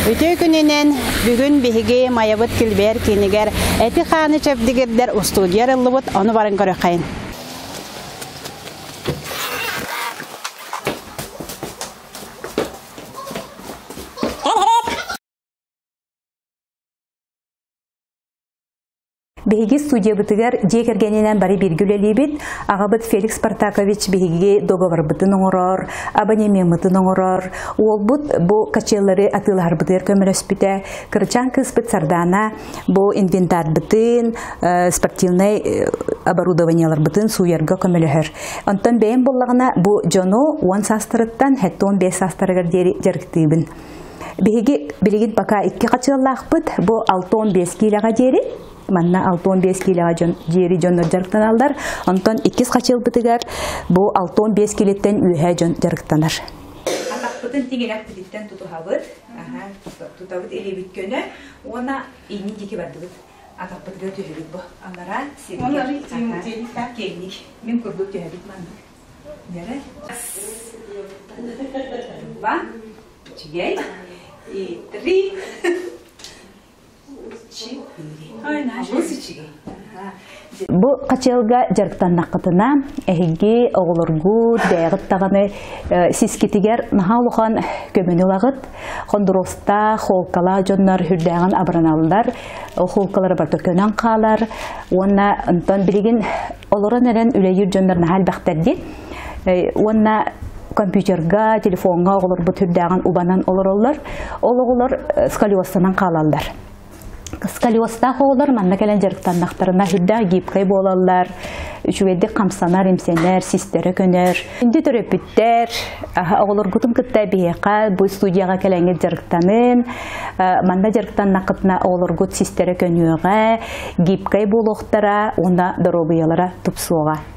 Үтө күнінен бүгін биһиге майабыт килбер кинигер эти ханы чепдигердер устудияр ыллыбыт оны барын көрөкайын. Биһиги студия бытыгар жекергенинен бары биргүлелибит, агабыт Феликс Спартакович биһиги договор бытын оңорор, абонемент бытын оңорор, ол бу качеллары атылар бытыр көмөлөспүтэ, кырчан кыспыт сардана, бу инвентарь бытын, спортивный оборудованиялар бытын суярга көмөлөһөр. Онтон бэйин боллагына бу жону 10 састырыттан хеттон 5 састырыгар жериктибин. Биһиги билигин бака 2 качыллаакпыт, бу 6-15 килога жери. Манна 6-15 килога жери жоннор жарыктаналдар. Онтон 2 качыл бытыгар бу 6-15 килеттен үйе жон жарыктанар. Атакпытын тигелек билеттен тутухабыт. Тутабыт элебит көнө, она ини дике бардыбыт. Атакпытыга төһөлүк бу. Анара сирге. Келник. Мен көрдүк төһөлүк манна. Нере? Два. Чигей. И 3. Бу качелга жарыктаннакытына эһиги оголоргу дайгыт таганы сискитигер нахалухан көмөнүлагыт хондроста холкала жоннор хүрдәгән абраналдар холкалары бар төкөнән калар уна антон билигин олорон эрен үләйүр жоннор нахал бактарди уна компьютерга телефонга оголор бу түрдәгән убанан олороллар ологолор сколиостан калалдар. Сколиоста холдар манна келен жарыктаннактарына хүрдә гипкай болалар, үчүгедде камсанар, имсенер, систере көнөр. Инде төрөпүттер, оголор гутун кытта бияка бу студияга келенге жарыктанын, манна жарыктаннакытына оголор гут систере көнөөгө, гипкай болоктара, онда доробуялара тупсуга.